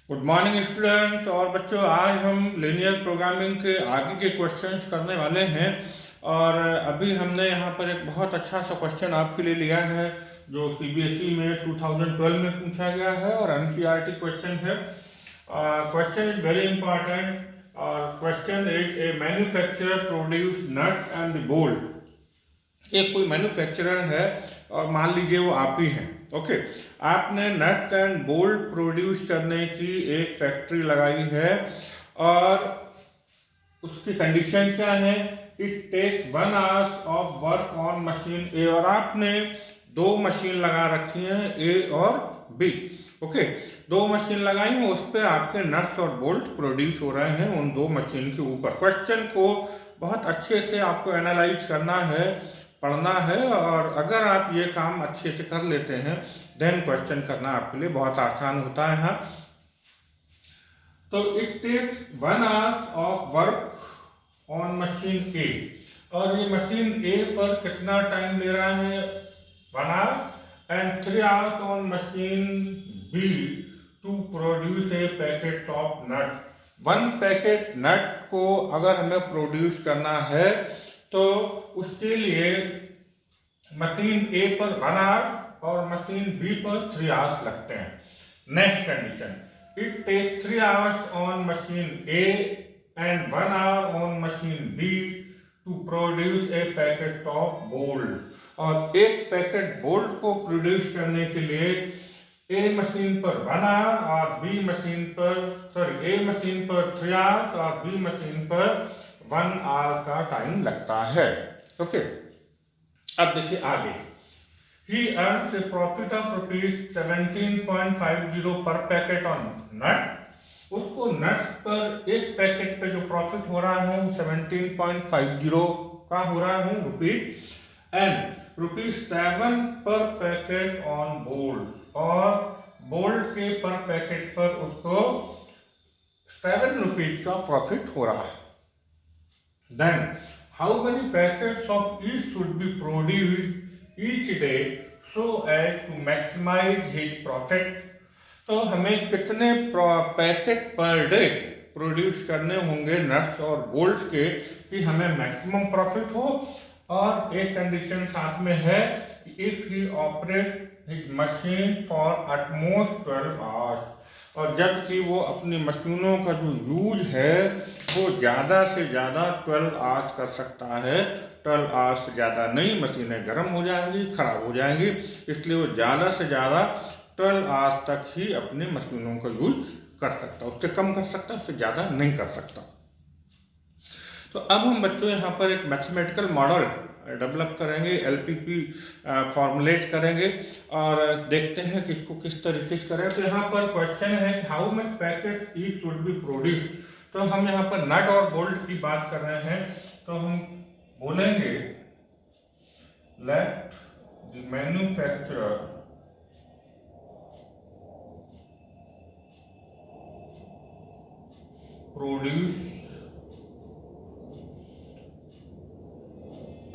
Good morning students. और बच्चों, आज हम लीनियर प्रोग्रामिंग के आगे के क्वेश्चंस करने वाले हैं। और अभी हमने यहाँ पर एक बहुत अच्छा सा क्वेश्चन आपके लिए लिया है जो सीबीएसई में 2012 में पूछा गया है और एनसीईआरटी क्वेश्चन है। क्वेश्चन इज वेरी इंपॉर्टेंट और question is a manufacturer produce nut and bolt. एक कोई मैन्युफैक्चरर है और मान लीजिए वो आप ही हैं। ओके, आपने नट एंड बोल्ट प्रोड्यूस करने की एक फैक्ट्री लगाई है और उसकी कंडीशन क्या है? It take 1 hours of work on machine A. और आपने दो मशीन लगा रखी हैं, ए और बी। ओके, दो मशीन लगाई हैं, उस पर आपके नट्स और बोल्ट प्रोड्यूस हो रहे हैं उन दो मशीन के ऊपर। क्वेश्चन को बहुत अच्छे से आपको एनालाइज करना है, पढ़ना है, और अगर आप ये काम अच्छे से कर लेते हैं देन क्वेश्चन करना आपके लिए बहुत आसान होता है। हाँ, तो it takes 1 hour of work on machine A. और ये मशीन ए पर कितना टाइम ले रहा है? 1 hour. And 3 hours on machine B to produce a packet of nut. 1 packet nut को अगर हमें प्रोड्यूस करना है तो उसके लिए मशीन ए पर 1 आवर और मशीन बी पर 3 आवर्स लगते हैं। Next condition, it take 3 hours on machine A and 1 hour on machine B to produce a packet of bolt. और एक पैकेट बोल्ट को प्रोड्यूस करने के लिए ए मशीन पर 1 आवर और ए मशीन पर 3 आवर्स और बी मशीन पर 1 आवर का टाइम लगता है। ओके, अब देखिए आगे। He earns a profit of ₹17.50 पर पैकेट ऑन नट। उसको नट पर एक पैकेट पे जो प्रॉफिट हो रहा है वो 17.50 का हो रहा है रुपीज। एंड ₹7 पर पैकेट ऑन बोल्ट। और बोल्ट के पर पैकेट पर उसको 7 रुपीज का प्रॉफिट हो रहा है। Then how many packets of each should be produced each day so as to maximize his profit? तो हमें कितने पैकेट पर डे प्रोड्यूस करने होंगे नट्स और बोल्ट के कि हमें मैक्सिमम प्रॉफिट हो। और एक कंडीशन साथ में है, if he operate his machine for utmost 12 hours. और जबकि वो अपनी मशीनों का जो यूज है वो ज़्यादा से ज़्यादा 12 आवर्स कर सकता है। 12 आवर्स से ज़्यादा नहीं, मशीनें गर्म हो जाएंगी, ख़राब हो जाएंगी, इसलिए वो ज़्यादा से ज़्यादा 12 आवर्स तक ही अपनी मशीनों का यूज कर सकता है। उससे कम कर सकता है, उससे ज़्यादा नहीं कर सकता। तो अब हम बच्चों यहाँ पर एक मैथमेटिकल मॉडल डेवलप करेंगे, एलपीपी फॉर्मुलेट करेंगे और देखते हैं कि इसको किस तरीके से करें। तो यहाँ पर क्वेश्चन है how much packet each should be produce. तो हम यहाँ पर नट और बोल्ट की बात कर रहे हैं, तो हम बोलेंगे let the manufacturer produce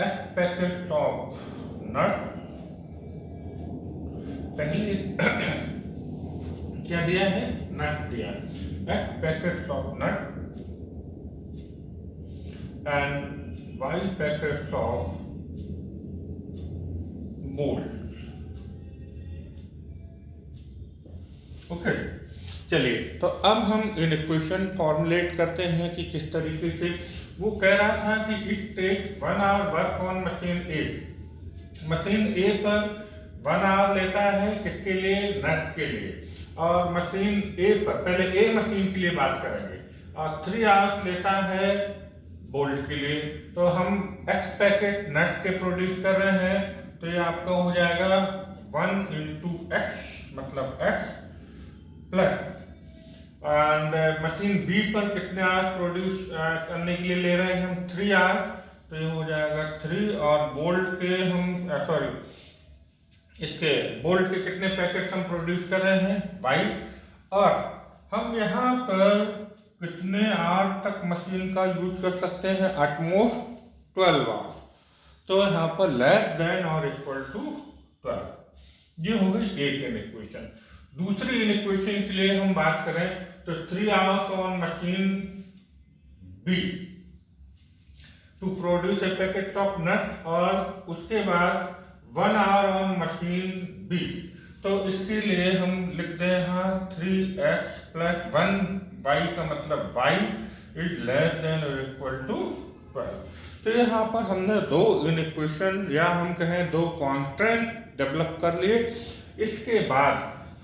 X packet of nut. पहले क्या दिया है? नट दिया। X packet of nut and Y packet of bolt. Okay, चलिए तो अब हम इन इक्वेशन फॉर्मुलेट करते हैं कि किस तरीके से। वो कह रहा था कि it take 1 hour work on machine A. Machine A पर 1 आवर लेता है, किसके लिए? नट के लिए। और मशीन ए पर, पहले ए मशीन के लिए बात करेंगे, और 3 आवर्स लेता है बोल्ट के लिए। तो हम एक्स पैकेट नट के प्रोड्यूस कर रहे हैं, तो ये आपका हो जाएगा 1 into x मतलब x plus and machine B पर कितने आवर्स प्रोड्यूस करने के लिए ले रहे हैं हम? 3 आवर्स। तो ये हो जाएगा 3 और बोल्ट के हम इसके बोल्ट के कितने पैकेट हम प्रोड्यूस कर रहे हैं? 22। और हम यहाँ पर कितने आवर्स तक मशीन का यूज कर सकते हैं? Utmost 12 hours. तो यहाँ पर लेस देन और इक्वल टू 12। ये हो गई एक इक्वेशन। दूसरी इनइक्वेशन के लिए हम बात करें तो 3 hours on machine B to produce a packet of nut, और उसके बाद 1 hour ऑन मशीन बी। तो इसके लिए हम लिखते हैं यहाँ 3x + 1y का मतलब y इज लेस देन और इक्वल टू 12। तो यहाँ पर हमने दो इनइक्वेशन या हम कहें दो कांस्टेंट डेवलप कर लिए। इसके बाद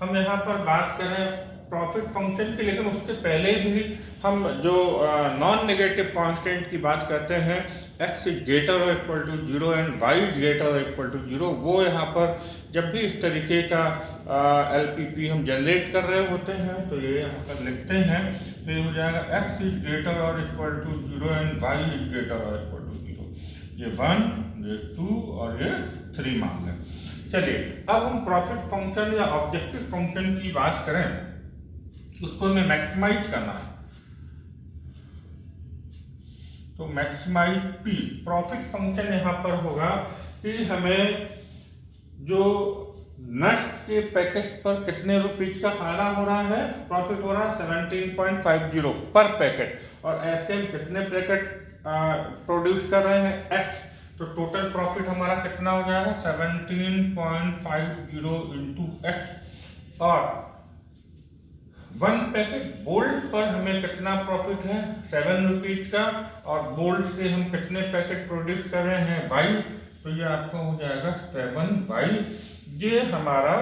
हम यहाँ पर बात करें प्रॉफिट फंक्शन की, लेकिन उसके पहले भी हम जो नॉन नेगेटिव कांस्टेंट की बात करते हैं, x इज ग्रेटर और equal to 0 and y is greater और इक्वल टू 0, वो यहाँ पर जब भी इस तरीके का LPP हम जनरेट कर रहे होते हैं तो ये यहाँ पर लिखते हैं। तो ये हो जाएगा x इज ग्रेटर और equal to 0 and y is greater और इक्वल टू 0। ये 1, ये 2 और ये 3 मान लें। चलिए अब हम प्रॉफिट फंक्शन या ऑब्जेक्टिव फंक्शन की बात करें, उसको हमें मैक्सिमाइज करना है। तो मैक्सिमाइज P प्रॉफिट फंक्शन यहाँ पर होगा कि हमें जो नट के पैकेट पर कितने रुपीज का फायदा हो रहा है, प्रॉफिट हो रहा है 17.50 पर पैकेट, और ऐसे हम कितने पैकेट प्रोड्यूस कर रहे हैं x, तो टोटल प्रॉफिट हमारा कितना हो जाएगा 17.50 इंटू x। और 1 पैकेट बोल्ट पर हमें कितना प्रॉफिट है 7 रुपीज का, और बोल्ट से हम कितने पैकेट प्रोड्यूस कर रहे हैं y, तो ये आपका हो जाएगा 7y। ये हमारा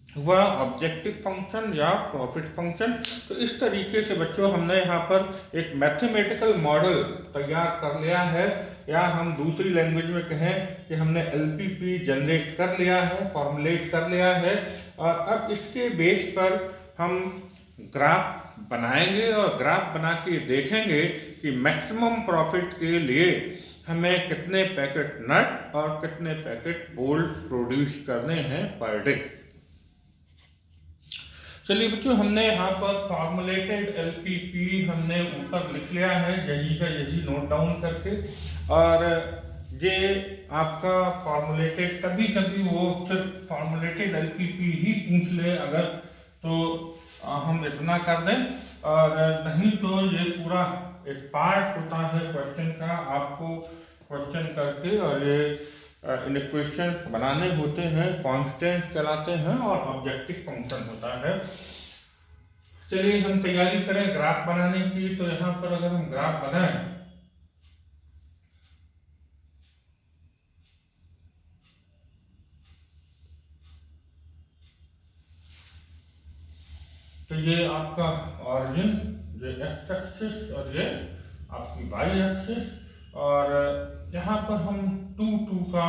हुआ ऑब्जेक्टिव फंक्शन या प्रॉफिट फंक्शन। तो इस तरीके से बच्चों हमने यहाँ पर एक मैथमेटिकल मॉडल तैयार कर लिया है, या हम दूसरी लैंग्वेज में कहें कि हमने LPP जनरेट कर लिया है, फॉर्मुलेट कर लिया है, और अब इसके बेस पर हम ग्राफ बनाएंगे और ग्राफ बना के देखेंगे कि मैक्सिमम प्रॉफिट के लिए हमें कितने पैकेट नट और कितने पैकेट बोल्ट प्रोड्यूस करने हैं पर डे। चलिए बच्चों, हमने यहाँ पर फॉर्मुलेटेड LPP हमने ऊपर लिख लिया है, यही का यही नोट डाउन करके। और ये आपका फॉर्मुलेटेड, कभी कभी वो सिर्फ फॉर्मुलेटेड LPP ही पूछ ले अगर, तो हम इतना कर दें, और नहीं तो ये पूरा एक पार्ट होता है क्वेश्चन का, आपको क्वेश्चन करके और ये इक्वेशन बनाने होते हैं, कांस्टेंट कहलाते हैं, और ऑब्जेक्टिव फंक्शन होता है। चलिए हम तैयारी करें ग्राफ बनाने की। तो यहाँ पर अगर हम ग्राफ बनाएं तो ये आपका ऑरिजिन, ये x एक्सिस और ये आपकी y एक्सिस, और यहाँ पर हम 2 2 का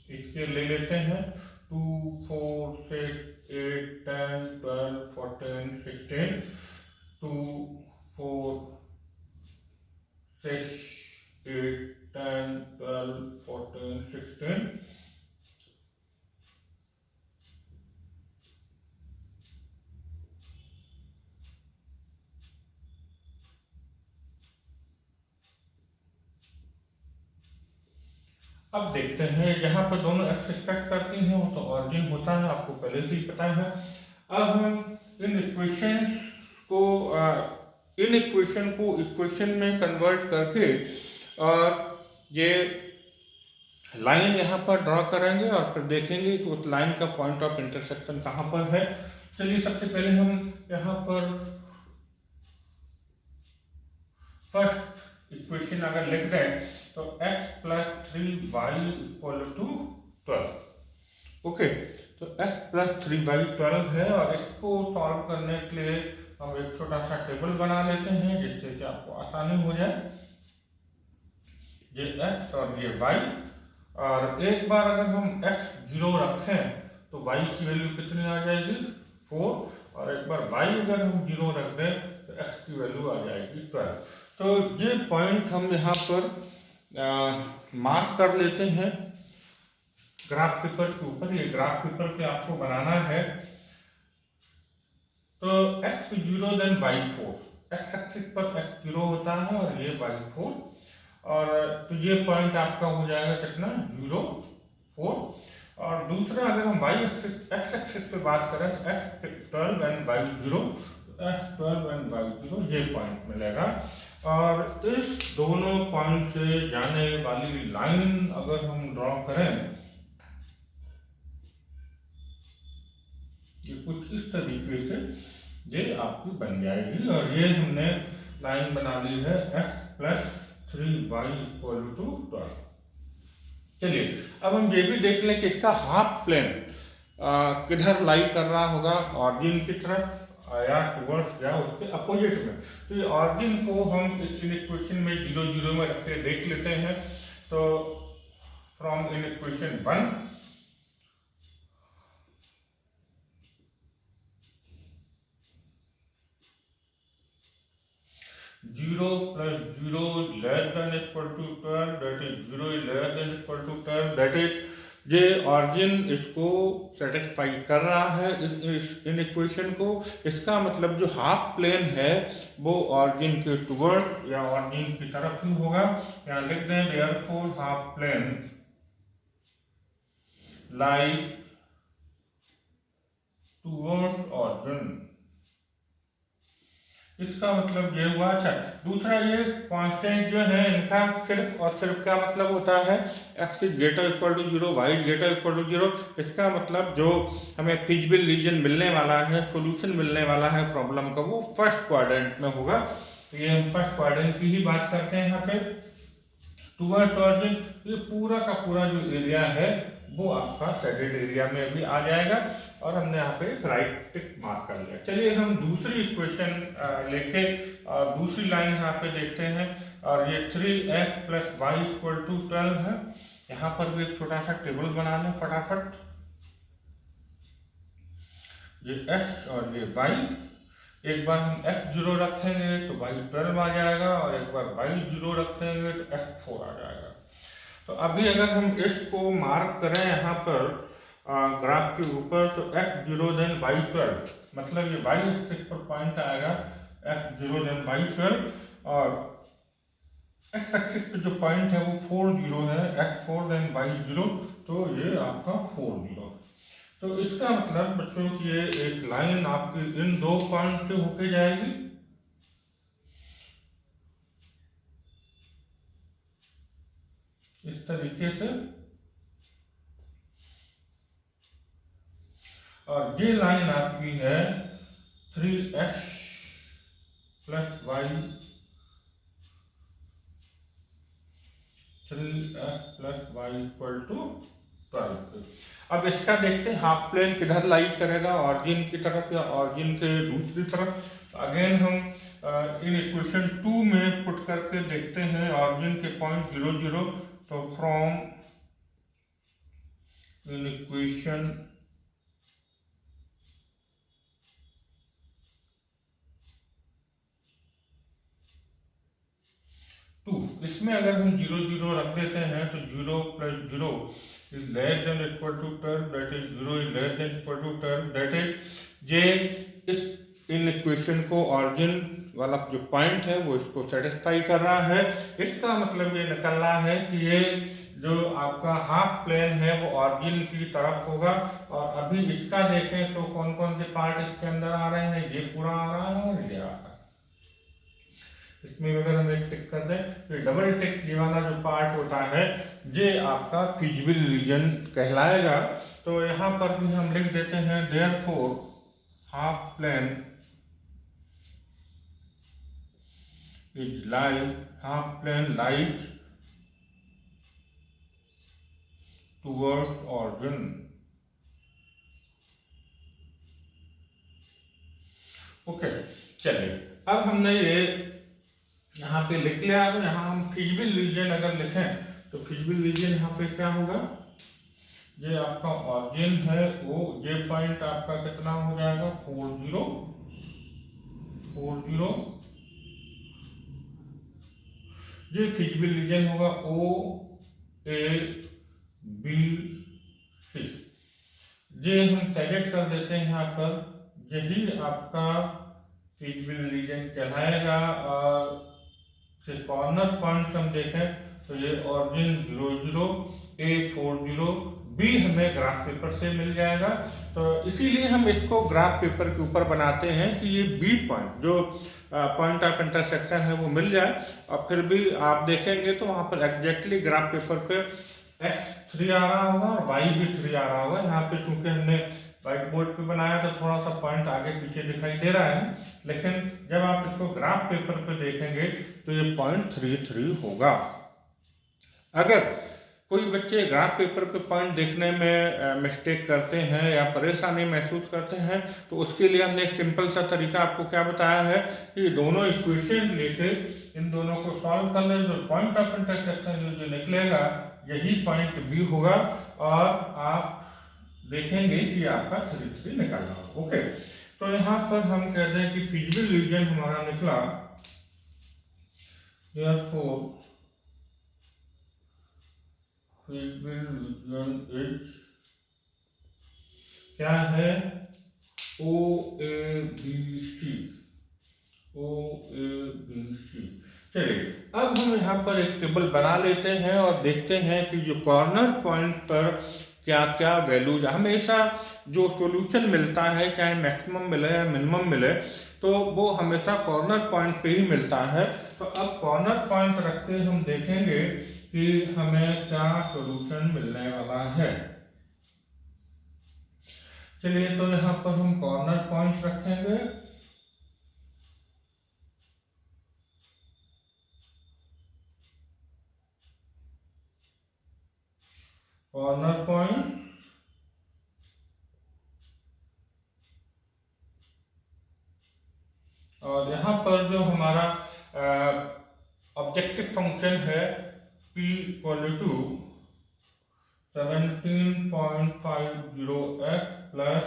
इसके ले लेते हैं 2 4 6 8 10 12 14 16, 2 4 6 8 10 12 14 16। अब देखते हैं, जहाँ पर दोनों एक्सिस कट करती हैं वो तो ऑरिजिन होता है, आपको पहले से ही पता है। अब हम इन इक्वेशन को इक्वेशन में कन्वर्ट करके और ये लाइन यहाँ पर ड्रॉ करेंगे, और फिर देखेंगे कि उस लाइन का पॉइंट ऑफ इंटरसेक्शन कहाँ पर है। चलिए सबसे पहले हम यहाँ पर फर्स्ट इक्वेशन अगर लिख दें तो x + 3y = 12। ओके, तो x + 3y 12 है, और इसको सॉल्व करने के लिए हम एक छोटा सा टेबल बना लेते हैं जिससे कि आपको आसानी हो जाए। ये x और ये y, और एक बार अगर हम x 0 रखें तो y की वैल्यू कितनी आ जाएगी 4, और एक बार y अगर हम 0 रख दें तो x की वैल्यू आ जाएगी 12। तो ये पॉइंट हम यहाँ पर मार्क कर लेते हैं ग्राफ पेपर के ऊपर। ये ग्राफ पेपर पे आपको बनाना है। तो x 0 then y 4, x axis पर x 0 होता है और ये y 4, और तो ये पॉइंट आपका हो जाएगा कितना 0 4, और दूसरा अगर हम वाई एक्स एक्सिस पे बात करें तो F12 and Y0, F12 and Y0 ये पॉइंट मिलेगा। और इस दोनों पॉइंट से जाने वाली लाइन अगर हम ड्रॉ करें, ये कुछ इस तरीके से ये आपकी बन जाएगी। और ये हमने लाइन बना ली है F+3Y = 12। चलिए अब हम ये भी देख लें कि इसका हाफ प्लेन किधर लाई कर रहा होगा, ऑरिजिन की तरफ या टुवर्ड्स या उसके अपोजिट में। तो ये ऑरिजिन को हम इस इक्वेशन में 0 0 में रख के देख लेते हैं। तो from equation 1 0 + 0 < 12, that is 0 < 12, that is ये ऑरिजिन इसको सेटिस्फाई कर रहा है इन इक्वेशन को। इसका मतलब जो हाफ प्लेन है वो ऑरिजिन के टुवर्ड या ऑरिजिन की तरफ ही होगा। यहाँ लिख दें therefore half plane lies towards origin. इसका मतलब ये हुआ। अच्छा, दूसरा ये कांस्टेंट जो है इनका सिर्फ और सिर्फ क्या मतलब होता है, x is greater equal to 0, y is greater equal to 0। इसका मतलब जो हमें फिजिबल रीजन मिलने वाला है, सॉल्यूशन मिलने वाला है प्रॉब्लम का, वो फर्स्ट क्वाड्रेंट में होगा। तो ये हम फर्स्ट क्वाड्रेंट की ही बात करते हैं यहाँ पे। टुवर्ड्स ऑरिजिन, ये पूरा का पूरा जो एरिया है वो आपका शेडेड एरिया में भी आ जाएगा। और हमने यहाँ पे एक राइट टिक मार्क कर लिया। चलिए हम दूसरी इक्वेशन लेके दूसरी लाइन यहाँ पे देखते हैं। और ये 3x + y = 12 है। यहाँ पर भी एक छोटा सा टेबल बना लें फटाफट। ये x और ये y, एक बार हम x0 रखेंगे तो y12 आ जाएगा, और एक बार y0 रखेंगे तो x4 आ जाएगा। तो अभी अगर हम इसको मार्क करें यहाँ पर ग्राफ के ऊपर, तो x0 then y12, मतलब ये y एक्सिस पर पॉइंट आएगा x0 then y12, और x एक्सिस पे जो पॉइंट है वो 4 0 है, x4 then y0, तो ये आपका 4 0। तो इसका मतलब बच्चों की ये एक लाइन आपकी इन दो पॉइंट से होके जाएगी। इस तरीके से, और ये लाइन आपकी है 3x + y, 3x + y = 12। अब इसका देखते हैं हाफ प्लेन किधर लाई करेगा, ऑरिजिन की तरफ या ऑरिजिन के दूसरी तरफ। अगेन हम इन इक्वेशन 2 में पुट करके देखते हैं ऑरिजिन के पॉइंट 0 0। तो फ्रॉम इन इक्वेशन 2, इसमें अगर हम 0 0 रख देते हैं तो 0 + 0 is less than equal to 12, that is 0 is less than equal to 12, that is ये इस इन इक्वेशन को ऑरिजिन वाला जो पॉइंट है वो इसको सेटिस्फाई कर रहा है। इसका मतलब ये निकल रहा है कि ये जो आपका हाफ प्लेन है वो ऑरिजिन की तरफ होगा। और अभी इसका देखें तो कौन कौन से पार्ट इसके अंदर आ रहे हैं, ये पूरा आ रहा है और ये आ रहा है। इसमें अगर हम एक टिक कर दें तो डबल टिक ये वाला जो पार्ट होता है ये आपका फिजिबल रीजन कहलाएगा। तो यहाँ पर भी हम लिख देते हैं therefore half plane is lies, half plane lies towards origin. Okay, चलिए अब हमने ये यहाँ पे लिख लिया। अब यहाँ हम फिजिबल रीजन अगर लिखें तो फिजिबल रीजन यहाँ पे क्या होगा, ये आपका ऑरिजिन है, वो ये पॉइंट आपका कितना हो जाएगा 4 0 4 0। ये फिजिबल रीजन होगा O A B C। ये हम सेलेक्ट कर देते हैं यहाँ पर, यही आपका फिजिबल रीजन कहलाएगा। और कॉर्नर पॉइंट्स हम देखें तो ये ऑरिजिन 0 0, A 4 0, बी हमें ग्राफ पेपर से मिल जाएगा। तो इसीलिए हम इसको ग्राफ पेपर के ऊपर बनाते हैं कि ये बी पॉइंट जो पॉइंट ऑफ इंटरसेक्शन है वो मिल जाए। और फिर भी आप देखेंगे तो वहाँ पर एग्जैक्टली ग्राफ पेपर पे x3 आ रहा होगा और y भी 3 आ रहा होगा। यहाँ पे चूंकि हमने व्हाइट बोर्ड पे बनाया तो थोड़ा सा पॉइंट आगे पीछे दिखाई दे रहा है, लेकिन जब आप इसको ग्राफ पेपर पे देखेंगे तो ये 0.33 होगा। अगर कोई बच्चे ग्राफ पेपर पे पॉइंट देखने में मिस्टेक करते हैं या परेशानी महसूस करते हैं तो उसके लिए हमने एक सिंपल सा तरीका आपको क्या बताया है कि दोनों इक्वेशन लेके इन दोनों को सॉल्व कर लें। जो पॉइंट ऑफ इंटरसेक्शन जो निकलेगा यही पॉइंट बी होगा और आप देखेंगे कि आपका 3 निकलना होगा। ओके, तो यहाँ पर हम कहते हैं कि फिजिबल रीजन हमारा निकला, therefore फिजिबल रीजन इज क्या है, ओ A B C. O A B C. चलिए अब हम यहाँ पर एक टेबल बना लेते हैं और देखते हैं कि जो कॉर्नर पॉइंट पर क्या क्या वैल्यूज, हमेशा जो सॉल्यूशन मिलता है चाहे मैक्सिमम मिले या मिनिमम मिले तो वो हमेशा कॉर्नर पॉइंट पे ही मिलता है। तो अब कॉर्नर पॉइंट रख के हम देखेंगे कि हमें क्या सॉल्यूशन मिलने वाला है। चलिए तो यहाँ पर हम कॉर्नर पॉइंट रखेंगे। कॉर्नर पॉइंट और यहाँ पर जो हमारा ऑब्जेक्टिव फंक्शन है p equal to 17.50x plus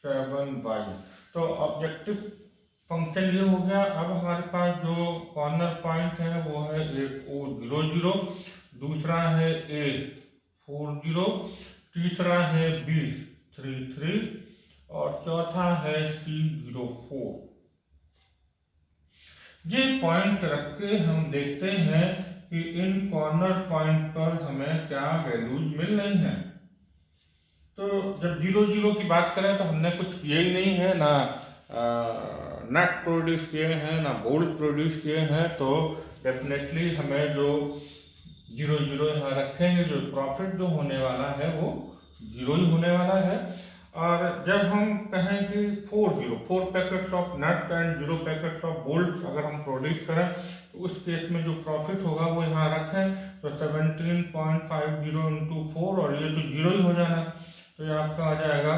7y। तो ऑब्जेक्टिव फंक्शन ये हो गया। अब हमारे पास जो कॉर्नर पॉइंट है वो है एक O00, दूसरा है A40, तीसरा है B33 और चौथा है C04। ये पॉइंट रख के हम देखते हैं कि इन कॉर्नर पॉइंट पर हमें क्या वैल्यूज मिल रही हैं। तो जब 0 0 की बात करें तो हमने कुछ किए ही नहीं है, ना नेट प्रोड्यूस किए हैं ना बोल्ड प्रोड्यूस किए हैं। तो डेफिनेटली हमें जो 0 0 यहाँ रखेंगे, जो प्रॉफिट जो होने वाला है वो 0 ही होने वाला है। और जब हम कहें कि 4 packets of nut and 0 packets of bolt अगर हम प्रोड्यूस करें तो उस केस में जो प्रॉफिट होगा वो यहाँ रखें। तो 17.50 इंटू 4 और ये तो 0 ही हो जाना, तो ये आपका आ जाएगा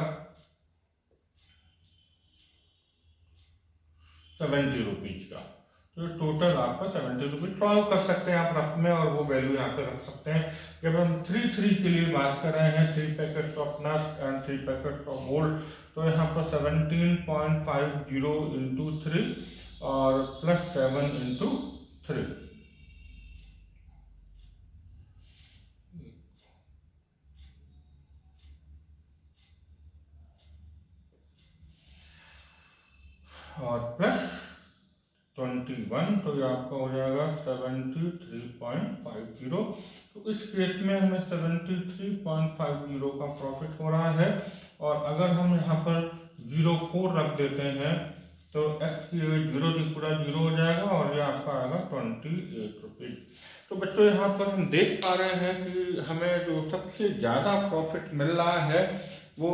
70 रुपीज का। तो टोटल आपका 70 रुपीज सॉल्व कर सकते हैं आप रफ में और वो वैल्यू यहाँ पे रख सकते हैं। जब हम 3 के लिए बात कर रहे हैं, 3 packets of nut and 3 packets of bolt, तो यहाँ पर 17.50 इंटू 3 और प्लस 7 इंटू 3। और प्लस 21, तो ये आपका हो जाएगा 73.50। तो इस केस में हमें 73.50 का प्रॉफिट हो रहा है। और अगर हम यहाँ पर 04 रख देते हैं तो x की 0 की पूरा 0 हो जाएगा और ये आपका आएगा 28 रुपीज। तो बच्चों यहाँ पर हम देख पा रहे हैं कि हमें जो सबसे ज़्यादा प्रॉफिट मिल रहा है वो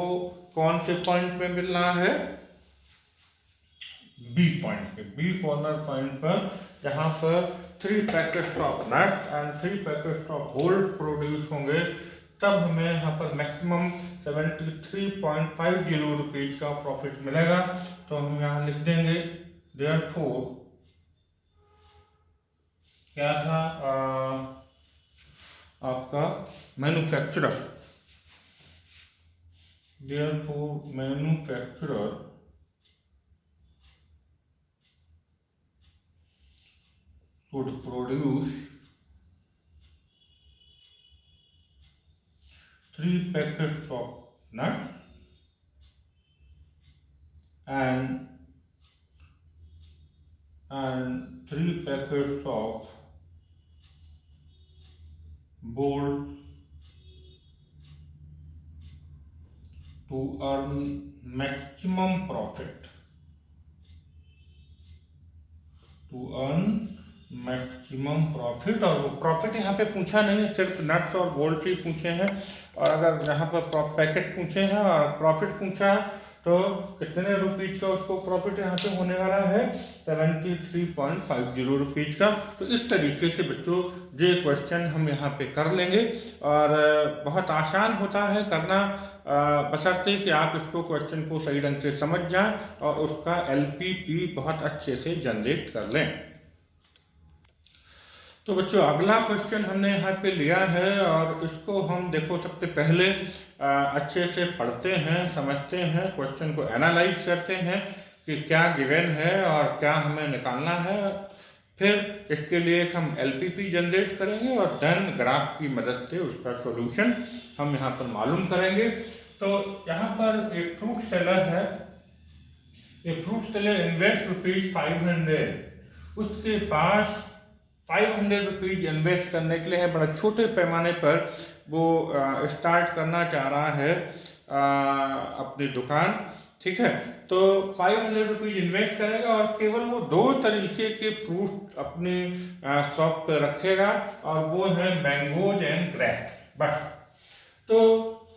कौन से पॉइंट पे मिल रहा है, बी पॉइंट पे, बी कॉर्नर पॉइंट पर, जहां पर 3 packets of nut and 3 packets of bolt produce होंगे। तब हमें यहाँ पर मैक्सिमम 73.50 रुपीज का प्रॉफिट मिलेगा। तो हम यहाँ लिख देंगे देयरफॉर क्या था आपका manufacturer, therefore manufacturer would produce 3 packets of nuts and 3 packets of bolts to earn maximum profit, to earn maximum profit. और वो प्रॉफिट यहाँ पे पूछा नहीं है, सिर्फ नट्स और बोल्ट ही पूछे हैं। और अगर यहाँ पर पैकेट पूछे हैं और प्रॉफिट पूछा है तो कितने रुपीज का उसको प्रॉफिट यहाँ पे होने वाला है, 73.50 रुपीज का। तो इस तरीके से बच्चों ये क्वेश्चन हम यहाँ पे कर लेंगे और बहुत आसान होता है करना, बशर्ते कि आप इसको क्वेश्चन को सही ढंग से समझ जाएं और उसका एलपीपी बहुत अच्छे से जनरेट कर लें। तो बच्चों अगला क्वेश्चन हमने यहाँ पे लिया है और इसको हम देखो सबसे पहले अच्छे से पढ़ते हैं, समझते हैं, क्वेश्चन को एनालाइज करते हैं कि क्या गिवन है और क्या हमें निकालना है। फिर इसके लिए हम एलपीपी जनरेट करेंगे और देन ग्राफ की मदद से उसका सॉल्यूशन हम यहाँ पर मालूम करेंगे। तो यहाँ पर एक फ्रूट सेलर है, एक फ्रूट सेलर इन्वेस्ट ₹500, उसके पास 500 रुपीज इन्वेस्ट करने के लिए है, बड़ा छोटे पैमाने पर वो स्टार्ट करना चाह रहा है अपनी दुकान, ठीक है। तो 500 रुपीज इन्वेस्ट करेगा और केवल वो 2 तरीके के फ्रूट अपनी शॉप पे रखेगा और वो है मैंगोज एंड ग्रेप्स, बस। तो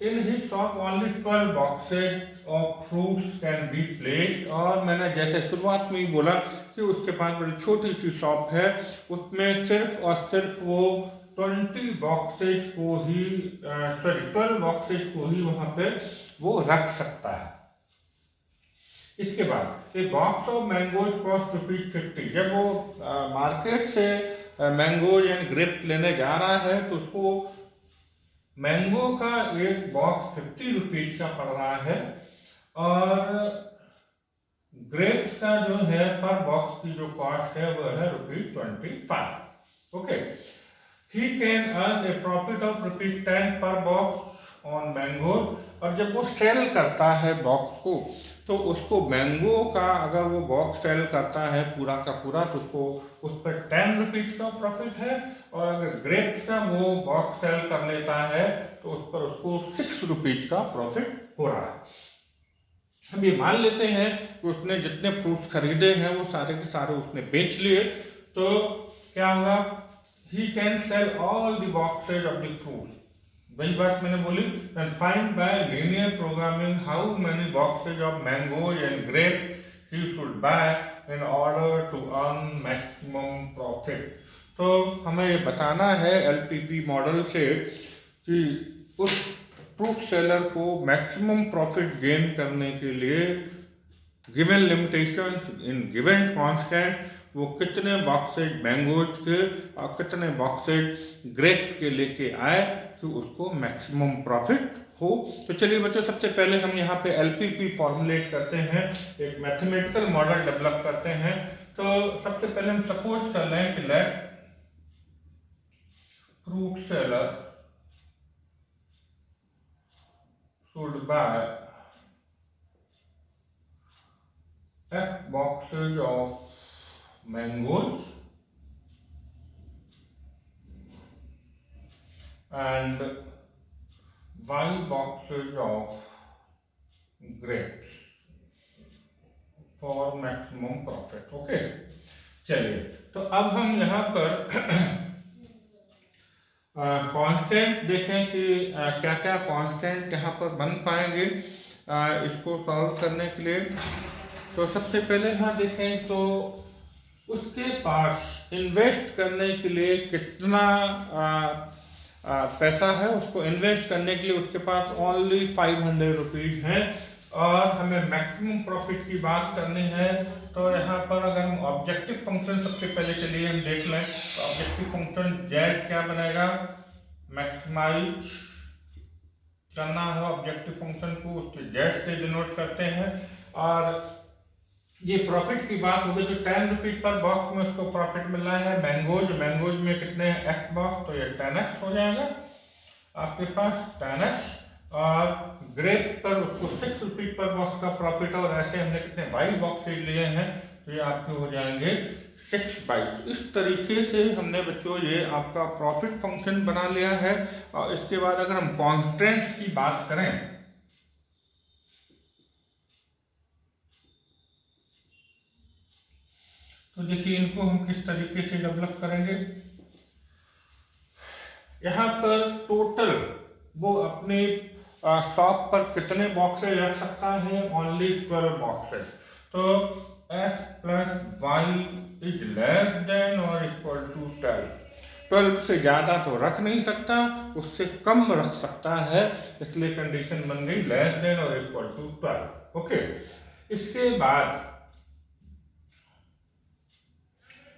in his shop only 12 boxes of fruits can be placed. और मैंने जैसे शुरुआत में ही बोला कि उसके पास बड़ी छोटी सी शॉप है, उसमें सिर्फ और सिर्फ वो 20 बॉक्सेज को ही 12 बॉक्सेज को ही वहाँ पे वो रख सकता है। इसके बाद a box of mangoes cost ₹50। जब वो मार्केट से मैंगोज एंड ग्रेप लेने जा रहा है तो उसको मैंगो का एक बॉक्स 50 रुपीज का पड़ रहा है और ग्रेप्स का जो है पर बॉक्स की जो कॉस्ट है वो है ₹25। Okay, he can earn A profit of ₹10 पर बॉक्स ऑन मैंगो। और जब वो सेल करता है बॉक्स को तो उसको मैंगो का अगर वो बॉक्स सेल करता है पूरा का पूरा तो उसको उस पर 10 रुपीज का प्रॉफिट है। और अगर ग्रेप्स का वो बॉक्स सेल कर लेता है तो उस पर उसको 6 रुपीज का प्रॉफिट हो रहा है। हम ये मान लेते हैं कि उसने जितने फ्रूट्स खरीदे हैं वो सारे के सारे उसने बेच लिए, तो क्या होगा, he can sell all the boxes of the fruits. वही बात मैंने बोली, and find by linear programming how many boxes of mangoes and grapes he should buy in order to earn maximum profit. तो हमें ये बताना है एलपीपी मॉडल से कि उस फ्रूट सेलर को मैक्सिमम प्रॉफिट गेन करने के लिए given limitations in given constant वो कितने बॉक्सेज मैंगोज के और कितने बॉक्सेज ग्रेप्स के लेके आए कि उसको मैक्सिमम प्रॉफिट हो। तो चलिए बच्चों, सबसे पहले हम यहाँ पे एलपीपी फॉर्मुलेट करते हैं, एक मैथमेटिकल मॉडल डेवलप करते हैं। तो सबसे पहले हम सपोज कर लें कि let fruit seller should buy F boxes of mangoes and Y boxes of grapes for maximum profit। Okay, चलिए तो अब हम यहाँ पर कांस्टेंट देखें कि क्या क्या कांस्टेंट यहाँ पर बन पाएंगे इसको सॉल्व करने के लिए। तो सबसे पहले यहाँ देखें तो उसके पास इन्वेस्ट करने के लिए कितना पैसा है, उसको इन्वेस्ट करने के लिए उसके पास ओनली 500 रुपीज है और हमें मैक्सिमम प्रॉफिट की बात करनी है। तो यहाँ पर अगर हम ऑब्जेक्टिव फंक्शन सबसे पहले चलिए हम देख लें, तो ऑब्जेक्टिव फंक्शन जेड क्या बनेगा, मैक्सिमाइज करना है ऑब्जेक्टिव फंक्शन को, उसके जेड से डिनोट करते हैं। और ये प्रॉफिट की बात होगी तो 10 रुपीज पर बॉक्स में उसको प्रॉफिट मिल रहा है। मैंगोज में कितने एक्स बॉक्स, तो ये 10x हो जाएगा आपके पास 10x। और ग्रेप पर उसको 6 रुपीज पर बॉक्स का प्रॉफिट है और ऐसे हमने कितने 22 बॉक्स लिए हैं तो ये आपके हो जाएंगे 6/22। इस तरीके से हमने बच्चों ये आपका प्रॉफिट फंक्शन बना लिया है। और इसके बाद अगर हम कॉन्स्टेंट्स की बात करें तो देखिए इनको हम किस तरीके से डेवलप करेंगे। यहाँ पर टोटल वो अपने शॉप पर कितने बॉक्सेज रख सकता है, ओनली 12 बॉक्सेज। तो x plus y is less than और इक्वल टू 12 से ज़्यादा तो रख नहीं सकता, उससे कम रख सकता है, इसलिए कंडीशन बन गई लेस देन और इक्वल टू 12। ओके, इसके बाद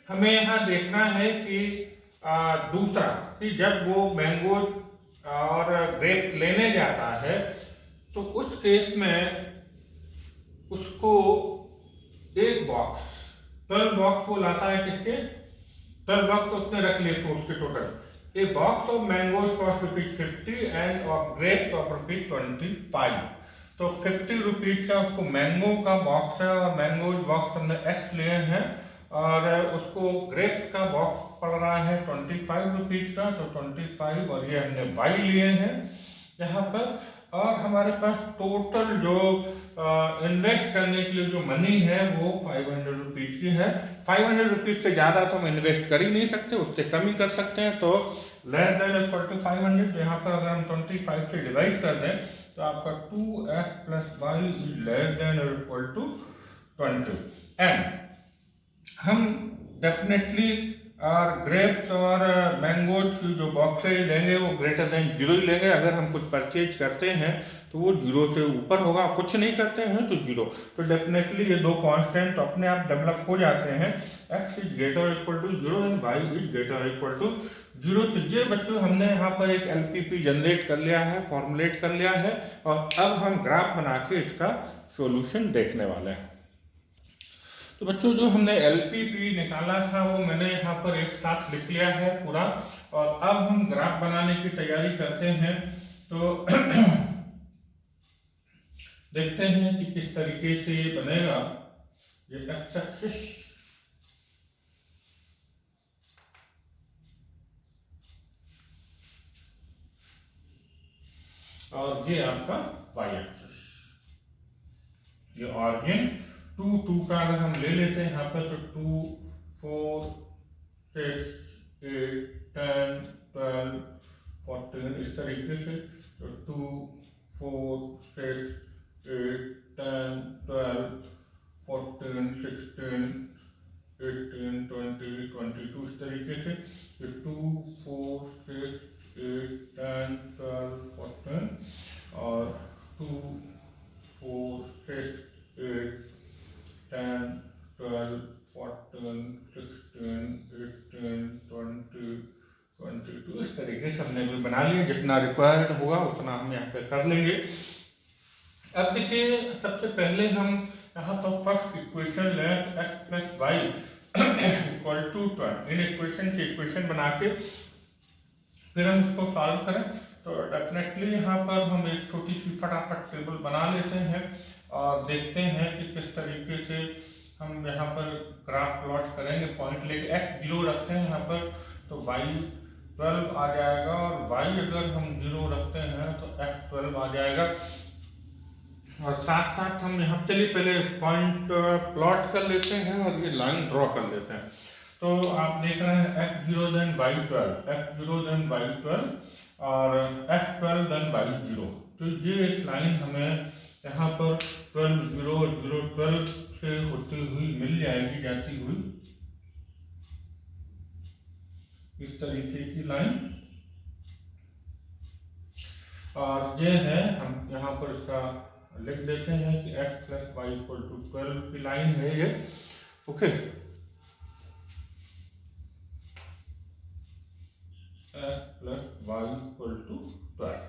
हमें यहाँ देखना है कि दूसरा कि जब वो मैंगो और ग्रेप लेने जाता है तो उस केस में उसको एक बॉक्स 12 बॉक्स वो लाता है, किसके 12 बॉक्स तो उसने रख लिए उसके total. A box of mangoes cost ₹50 end of grapes of ₹25। तो ₹50 का उसको मैंगो का बॉक्स है और मैंगोज बॉक्स हमने एक्स लिए हैं और उसको ग्रेप्स का बॉक्स पड़ रहा है ₹25 का, तो 25 और ये हमने वाई लिए हैं यहाँ पर। और हमारे पास टोटल जो इन्वेस्ट करने के लिए जो मनी है वो ₹500 की है। ₹500 से ज़्यादा तो हम इन्वेस्ट कर ही नहीं सकते, उससे कम ही कर सकते हैं। तो लेस देन इक्वल टू 500, यहाँ पर अगर हम 25 से डिवाइड कर दें तो आपका 2x plus y is less than equal to 20। And हम डेफिनेटली और ग्रेप्स और मैंगोज की जो बॉक्सेज लेंगे वो ग्रेटर देन 0 ही लेंगे। अगर हम कुछ परचेज करते हैं तो वो 0 से ऊपर होगा, कुछ नहीं करते हैं तो 0। तो डेफिनेटली ये दो कांस्टेंट अपने आप डेवलप हो जाते हैं, x is greater equal to 0 and y is greater equal to 0। तो ये बच्चों हमने यहाँ पर एक LPP जनरेट कर लिया है, फॉर्मुलेट कर लिया है और अब हम ग्राफ बना के इसका सोल्यूशन देखने वाले हैं। तो बच्चों जो हमने LPP निकाला था वो मैंने यहाँ पर एक साथ लिख लिया है पूरा, और अब हम ग्राफ बनाने की तैयारी करते हैं। तो देखते हैं कि किस तरीके से ये बनेगा। ये एक्स एक्सिस और ये आपका वाई एक्सिस। ये ऑरिजिन 2 2 का अगर हम ले लेते हैं यहाँ पर तो 2 4 6 8 10 12 14 इस तरीके से। तो 2 4 6 8 10 12 14 16 18 20 22 इस तरीके से। तो 2 4 6 8 10 12 14 और 2 4 6 8 10 12 14 16 18 20 22 इस तरीके से हमने भी बना लिया। जितना रिक्वायर्ड होगा उतना हम यहाँ पे कर लेंगे। अब देखिए सबसे पहले हम यहाँ पर फर्स्ट इक्वेशन लें तो x plus y equal to 12। इन इक्वेशन की इक्वेशन बना के फिर हम इसको सॉल्व करें तो डेफिनेटली यहाँ पर हम एक छोटी सी फटाफट टेबल बना लेते हैं और देखते हैं कि किस तरीके से हम यहाँ पर ग्राफ प्लॉट करेंगे। पॉइंट लेके x 0 रखते हैं यहाँ पर तो y 12 आ जाएगा, और y अगर हम 0 रखते हैं तो x 12 आ जाएगा। और साथ साथ हम यहाँ चलिए पहले पॉइंट प्लॉट कर लेते हैं और ये लाइन ड्रॉ कर लेते हैं। तो आप देख रहे हैं x0 then y12, x0 then y12 और x12 देन y0। तो ये एक लाइन हमें यहाँ पर 12 0 0 12 से होती हुई मिल जाएगी, जाती हुई इस तरीके की लाइन। और ये है हम यहाँ पर इसका लिख देते हैं कि x plus y equal to 12 की लाइन है ये। Okay, x plus y equal to 12।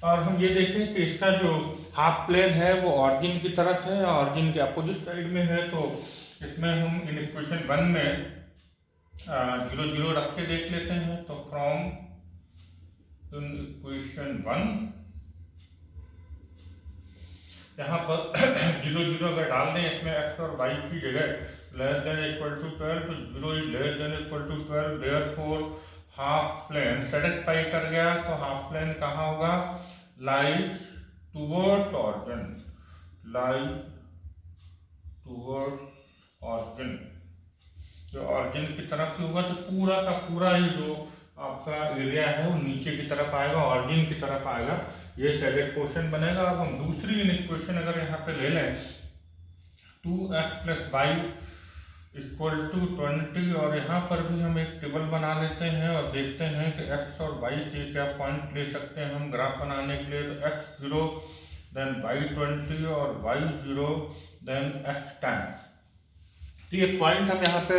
और हम ये देखें कि इसका जो हाफ प्लेन है वो ऑरिजिन की तरफ है, ऑरिजिन के अपोजिट साइड में है। तो इसमें हम इन इक्वेशन 1 में 0 0 रख के देख लेते हैं। तो फ्रॉम इन इक्वेशन 1 यहाँ पर 0 0 अगर डाल दें इसमें x और y की जगह लेस देन इक्वल टू 12 तो 0 is less than equal to 12। Therefore half plane satisfy कर गया। तो हाफ प्लेन कहाँ होगा? Lies towards origin, lies towards origin. Origin की तरफ ही होगा, तो पूरा का पूरा ही जो आपका एरिया है वो नीचे की तरफ आएगा, ऑरिजिन की तरफ आएगा। ये शेडेड पोर्शन बनेगा। अब हम दूसरी इक्वेशन अगर यहाँ पे ले लें, 2x + y = 20, और यहाँ पर भी हम एक टेबल बना लेते हैं और देखते हैं कि x और y के क्या पॉइंट ले सकते हैं हम ग्राफ बनाने के लिए। तो x 0 देन y 20 और y 0 देन x 10। तो ये पॉइंट हम यहाँ पे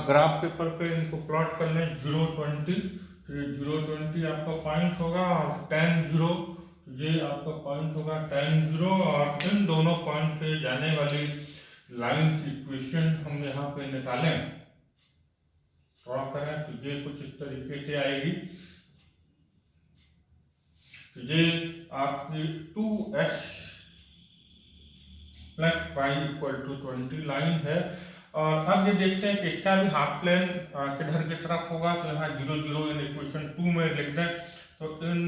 ग्राफ पेपर पे इनको प्लॉट कर लें। 0 20, तो ये 0 20 आपका पॉइंट होगा, और 10 0 ये आपका पॉइंट होगा 10 0। और इन दोनों पॉइंट से जाने वाली लाइन की इक्वेशन हम यहाँ पे निकालें, ड्रॉ करें, तो ये कुछ इस तरीके से आएगी। तो ये आपकी 2x + y = 20 लाइन है। और अब ये देखते हैं कि इसका भी हाफ प्लेन किधर की तरफ होगा। तो यहाँ 0 0 इन इक्वेशन 2 में लिख दें। तो इन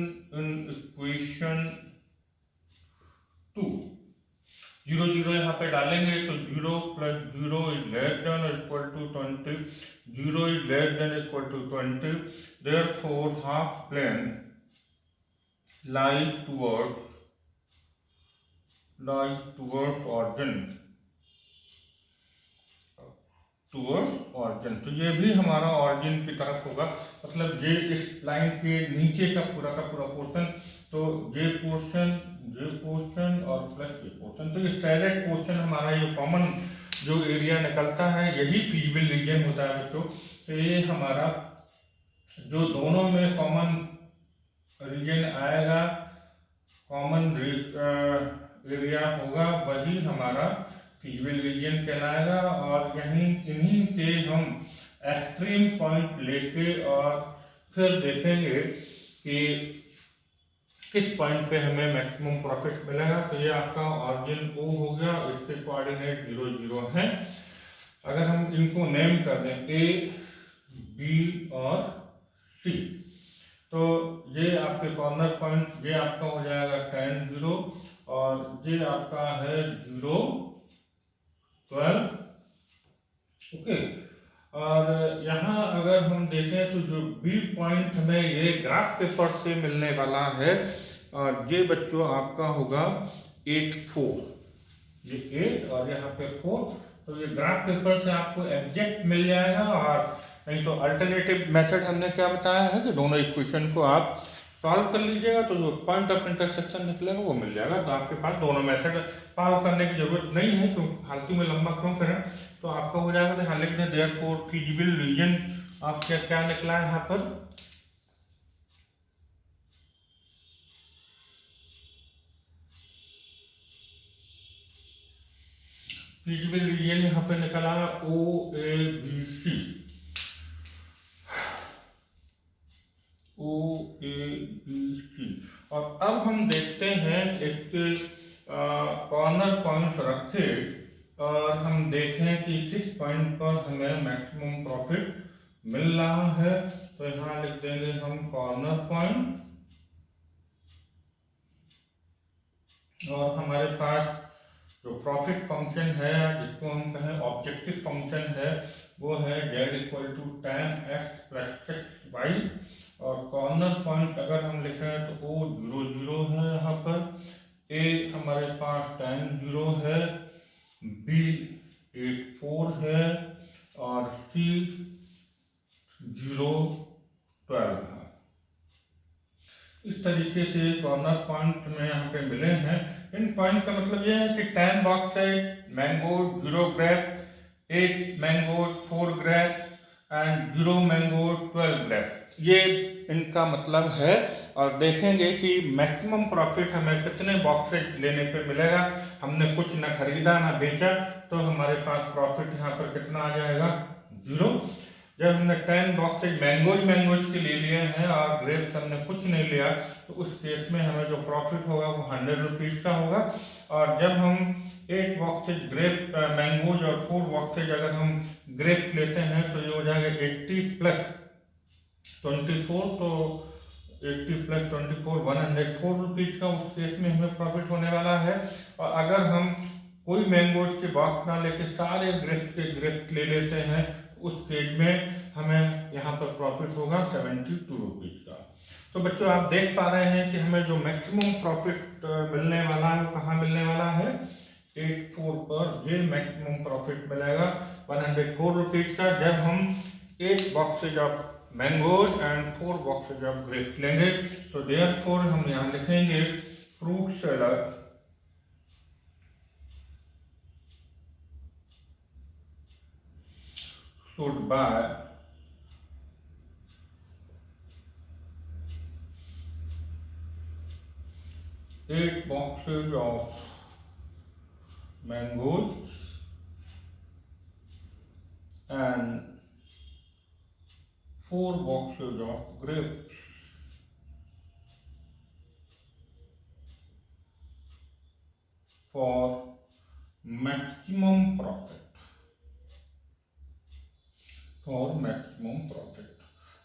इक्वेशन 2 0 0 यहाँ पे डालेंगे, तो 0 + 0 ≤ 20, 0 ≤ 20, therefore half plane lies towards origin। तो ये भी हमारा ऑरिजिन की तरफ होगा, मतलब ये इस लाइन के नीचे का पूरा पोर्शन। तो ये पोर्शन और प्लस ये पोर्शन, तो ये स्ट्रेटेड पोर्शन हमारा ये कॉमन जो एरिया निकलता है यही फीजिबल रीजन होता है बच्चों। तो ये हमारा जो दोनों में कॉमन रीजन आएगा, कॉमन एरिया होगा, वही हमारा फीजिबल रीजन कहलाएगा। और इन्हीं के हम एक्सट्रीम पॉइंट लेके और फिर देखेंगे कि किस पॉइंट पे हमें मैक्सिमम प्रॉफिट मिलेगा। तो ये आपका ऑरिजिन O हो गया, इसके कोऑर्डिनेट 0 0 हैं। अगर हम इनको नेम कर दें A, B और C, तो ये आपके कॉर्नर पॉइंट, ये आपका हो जाएगा 10 0, और ये आपका है 0 12। ओके, और यहाँ अगर हम देखें तो जो B पॉइंट हमें ये ग्राफ पेपर से मिलने वाला है, और ये बच्चों आपका होगा 8 4, ये 8 और यहाँ पे 4। तो ये ग्राफ पेपर से आपको एग्जैक्ट मिल जाएगा। और नहीं तो अल्टरनेटिव मेथड हमने क्या बताया है कि दोनों इक्वेशन को आप सॉल्व कर लीजिएगा, तो जो पॉइंट ऑफ इंटरसेक्शन निकलेगा वो मिल जाएगा। तो आपके पास दोनों मेथड सॉल्व करने की जरूरत नहीं है, तो फालतू में लंबा क्यों करें। तो आपका हो जाएगा। तो यहाँ लिख दें देयरफॉर फीजिबल रीजन आपका क्या निकला है यहाँ पर, फीजिबल रीजन यहाँ पे निकला OABC। और अब हम देखते हैं इसके कॉर्नर पॉइंट रखे और हम देखें कि किस पॉइंट पर हमें मैक्सिमम प्रॉफिट मिल रहा है। तो यहाँ लिख देंगे हम कॉर्नर पॉइंट, और हमारे पास जो प्रॉफिट फंक्शन है जिसको हम कहें ऑब्जेक्टिव फंक्शन है वो है z = 10x + 6y। और कॉर्नर पॉइंट अगर हम लिखें तो O 0 0 है, यहाँ पर A हमारे पास 10 0 है, B 8 4 है, और C 0 12 है। इस तरीके से कॉर्नर पॉइंट में यहाँ पे मिले हैं। इन पॉइंट का मतलब ये है कि 10 boxes, mango 0 grape, 8 mango 4 grape and 0 mango 12 grape, ये इनका मतलब है। और देखेंगे कि मैक्सिमम प्रॉफिट हमें कितने बॉक्सेज लेने पे मिलेगा। हमने कुछ ना खरीदा ना बेचा, तो हमारे पास प्रॉफिट यहाँ पर कितना आ जाएगा 0। जब हमने 10 बॉक्सेज मैंगोज के ले लिए हैं और ग्रेप्स हमने कुछ नहीं लिया, तो उस केस में हमें जो प्रॉफिट होगा वो 100 रुपीज़ का होगा। और जब हम 8 बॉक्सेज ग्रेप मैंगोज और 4 बॉक्सेज अगर हम ग्रेप लेते हैं तो ये हो जाएगा 80 + 24, तो 80 + 24 104 रुपीज़ का। उस केस में हमें प्रॉफिट होने वाला है। और अगर हम कोई मैंगोज के बॉक्स ना लेके सारे ग्रेप्स के ग्रेप्स ले लेते हैं, उस केज में हमें यहाँ पर प्रॉफिट होगा 72 रुपीज़ का। तो बच्चों आप देख पा रहे हैं कि हमें जो मैक्सिमम प्रॉफिट मिलने वाला है वो कहाँ मिलने वाला है, 84 पर ये मैक्सिमम प्रॉफिट मिलेगा 104 रुपीज़ का, जब हम 8 boxes of mangoes and 4 boxes of grapes लेंगे। तो देयरफॉर हम यहाँ लिखेंगे fruit seller should buy 8 boxes of mangoes and 4 boxes of grapes for maximum profit. और मैक्सिमम प्रॉफिट,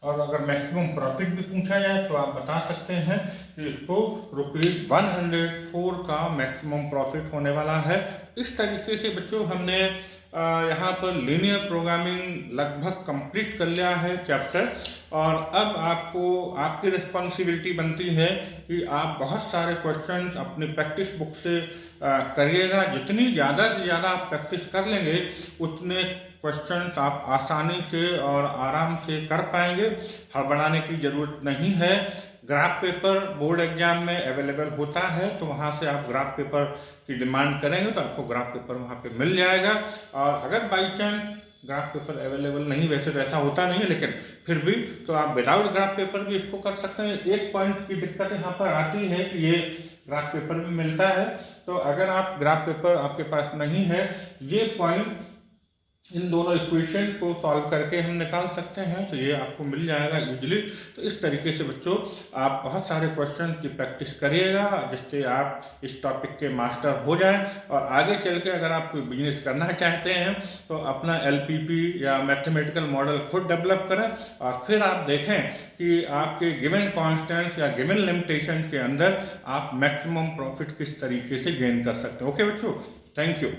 और अगर मैक्सिमम प्रॉफिट भी पूछा जाए तो आप बता सकते हैं कि इसको ₹104 का मैक्सिमम प्रॉफिट होने वाला है। इस तरीके से बच्चों हमने यहाँ पर लीनियर प्रोग्रामिंग लगभग कंप्लीट कर लिया है चैप्टर, और अब आपको आपकी रिस्पॉन्सिबिलिटी बनती है कि आप बहुत सारे क्वेश्चन अपनी प्रैक्टिस बुक से करिएगा। जितनी ज़्यादा से ज़्यादा आप प्रैक्टिस कर लेंगे उतने क्वेश्चन आप आसानी से और आराम से कर पाएंगे, हड़बड़ाने की ज़रूरत नहीं है। ग्राफ पेपर बोर्ड एग्जाम में अवेलेबल होता है, तो वहाँ से आप ग्राफ पेपर की डिमांड करेंगे तो आपको ग्राफ पेपर वहाँ पे मिल जाएगा। और अगर by chance graph paper available नहीं, वैसे तो ऐसा होता नहीं है, लेकिन फिर भी तो आप विदाउट ग्राफ पेपर भी इसको कर सकते हैं। एक पॉइंट की दिक्कत यहाँ पर आती है कि ये ग्राफ पेपर भी मिलता है, तो अगर आप ग्राफ पेपर आपके पास नहीं है, ये पॉइंट इन दोनों इक्वेशन को सॉल्व करके हम निकाल सकते हैं, तो ये आपको मिल जाएगा इजीली। तो इस तरीके से बच्चों आप बहुत सारे क्वेश्चन की प्रैक्टिस करिएगा, जिससे आप इस टॉपिक के मास्टर हो जाएं, और आगे चल के अगर आप कोई बिजनेस करना चाहते हैं तो अपना LPP या मैथमेटिकल मॉडल खुद डेवलप करें, और फिर आप देखें कि आपके गिवन कॉन्स्टेंट्स या गिवन लिमिटेशन के अंदर आप मैक्सिमम प्रॉफिट किस तरीके से गेन कर सकते हैं। ओके बच्चों, थैंक यू।